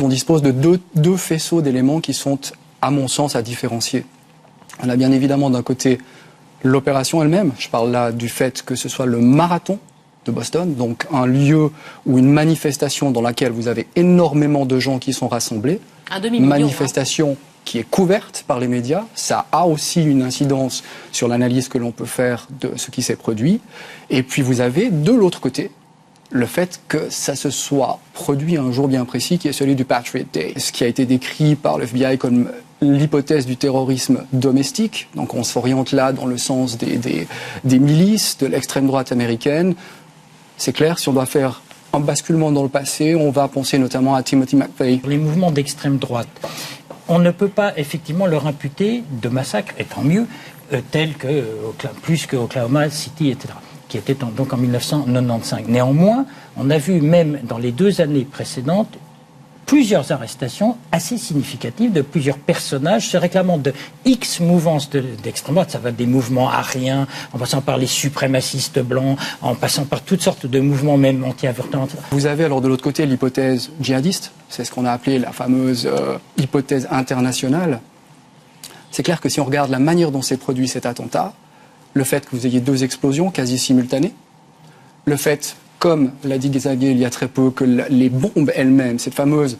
On dispose de deux faisceaux d'éléments qui sont, à mon sens, à différencier. On a bien évidemment d'un côté l'opération elle-même. Je parle là du fait que ce soit le marathon de Boston, donc un lieu ou une manifestation dans laquelle vous avez énormément de gens qui sont rassemblés. Un demi-million. Manifestation qui est couverte par les médias. Ça a aussi une incidence sur l'analyse que l'on peut faire de ce qui s'est produit. Et puis vous avez de l'autre côté le fait que ça se soit produit un jour bien précis qui est celui du Patriot Day. Ce qui a été décrit par le FBI comme l'hypothèse du terrorisme domestique. Donc on s'oriente là dans le sens des milices, de l'extrême droite américaine. C'est clair, si on doit faire un basculement dans le passé, on va penser notamment à Timothy McVeigh. Les mouvements d'extrême droite, on ne peut pas effectivement leur imputer de massacres, et tant mieux, tels que, plus que Oklahoma City, etc., qui était donc en 1995. Néanmoins, on a vu même dans les 2 années précédentes plusieurs arrestations assez significatives de plusieurs personnages se réclamant de X mouvances d'extrême droite. Ça va des mouvements ariens, en passant par les suprémacistes blancs, en passant par toutes sortes de mouvements même anti-avortement. Vous avez alors de l'autre côté l'hypothèse djihadiste, c'est ce qu'on a appelé la fameuse hypothèse internationale. C'est clair que si on regarde la manière dont s'est produit cet attentat, le fait que vous ayez 2 explosions quasi simultanées, le fait, comme l'a dit Xavier il y a très peu, que les bombes elles-mêmes, cette fameuse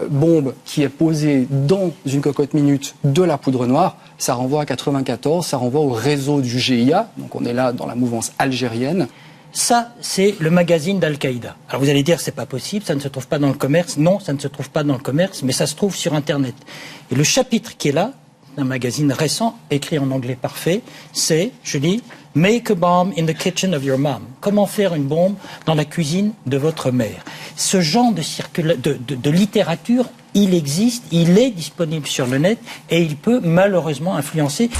bombe qui est posée dans une cocotte minute de la poudre noire, ça renvoie à 94, ça renvoie au réseau du GIA, donc on est là dans la mouvance algérienne. Ça, c'est le magazine d'Al-Qaïda. Alors vous allez dire, c'est pas possible, ça ne se trouve pas dans le commerce. Non, ça ne se trouve pas dans le commerce, mais ça se trouve sur Internet. Et le chapitre qui est là, d'un magazine récent, écrit en anglais parfait, c'est, je lis, « Make a bomb in the kitchen of your mom ». Comment faire une bombe dans la cuisine de votre mère. Ce genre de littérature, il existe, il est disponible sur le net et il peut malheureusement influencer.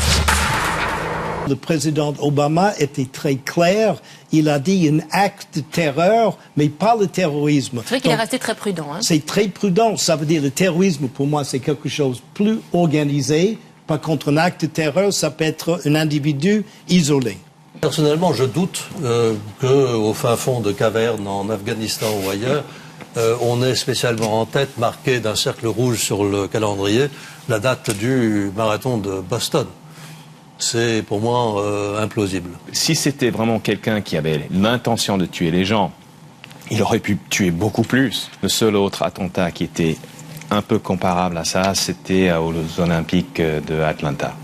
Le président Obama était très clair. Il a dit un acte de terreur, mais pas le terrorisme. C'est vrai qu'il est resté très prudent. Hein. C'est très prudent. Ça veut dire le terrorisme, pour moi, c'est quelque chose de plus organisé. Par contre, un acte de terreur, ça peut être un individu isolé. Personnellement, je doute qu'au fin fond de cavernes en Afghanistan ou ailleurs, on ait spécialement en tête, marqué d'un cercle rouge sur le calendrier, la date du marathon de Boston. C'est pour moi implausible. Si c'était vraiment quelqu'un qui avait l'intention de tuer les gens, il aurait pu tuer beaucoup plus. Le seul autre attentat qui était un peu comparable à ça, c'était aux Olympiques de Atlanta.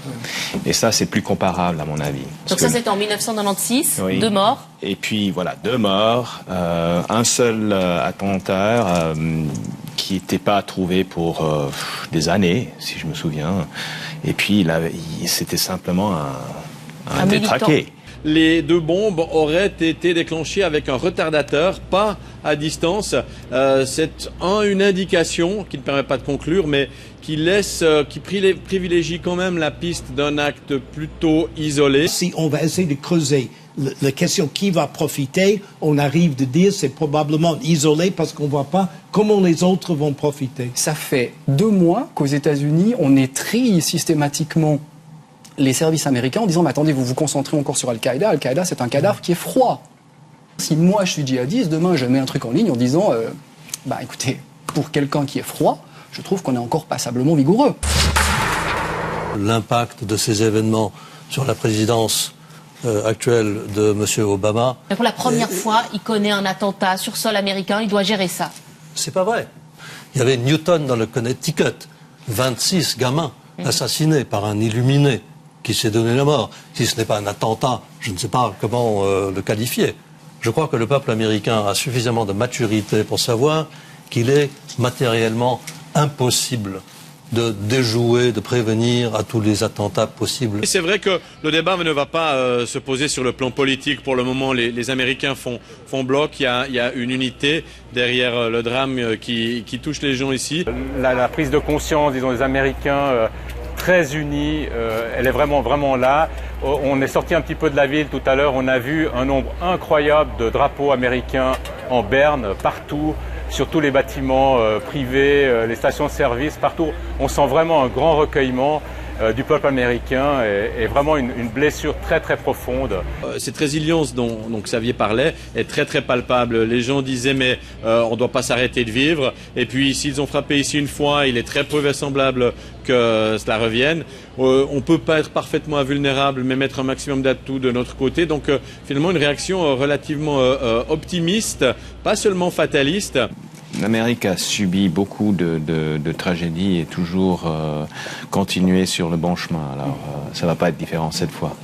Et ça, c'est plus comparable à mon avis. Donc ça, c'était en 1996, oui. 2 morts. Et puis voilà, 2 morts, un seul attentat qui n'était pas trouvé pour des années, si je me souviens. Et puis c'était simplement un détraqué. Les 2 bombes auraient été déclenchées avec un retardateur, pas à distance. C'est une indication qui ne permet pas de conclure, mais qui privilégie quand même la piste d'un acte plutôt isolé. Si on va essayer de creuser la question qui va profiter, on arrive de dire c'est probablement isolé parce qu'on ne voit pas comment les autres vont profiter. Ça fait 2 mois qu'aux États-Unis, on étrille systématiquement les services américains en disant « Mais attendez, vous vous concentrez encore sur Al-Qaïda. Al-Qaïda, c'est un cadavre qui est froid. Si moi, je suis djihadiste, demain, je mets un truc en ligne en disant « Écoutez, pour quelqu'un qui est froid, je trouve qu'on est encore passablement vigoureux. » L'impact de ces événements sur la présidence actuelle de M. Obama... Et pour la première fois, il connaît un attentat sur sol américain, il doit gérer ça. C'est pas vrai. Il y avait Newton dans le Connecticut, 26 gamins assassinés par un illuminé qui s'est donné la mort. Si ce n'est pas un attentat, je ne sais pas comment le qualifier. Je crois que le peuple américain a suffisamment de maturité pour savoir qu'il est matériellement impossible de déjouer, de prévenir à tous les attentats possibles. C'est vrai que le débat ne va pas se poser sur le plan politique. Pour le moment, les Américains font bloc. Il y a une unité derrière le drame qui touche les gens ici. La prise de conscience, disons, des Américains très unis, elle est vraiment là. On est sorti un petit peu de la ville tout à l'heure. On a vu un nombre incroyable de drapeaux américains en berne, partout. Sur tous les bâtiments privés, les stations de service, partout. On sent vraiment un grand recueillement. du peuple américain est vraiment une blessure très très profonde. Cette résilience dont Xavier parlait est très très palpable. Les gens disaient mais on ne doit pas s'arrêter de vivre. Et puis s'ils ont frappé ici une fois, il est très peu vraisemblable que cela revienne. On ne peut pas être parfaitement invulnérable, mais mettre un maximum d'atouts de notre côté. Donc finalement une réaction relativement optimiste, pas seulement fataliste. L'Amérique a subi beaucoup de tragédies et toujours continué sur le bon chemin. Alors ça ne va pas être différent cette fois.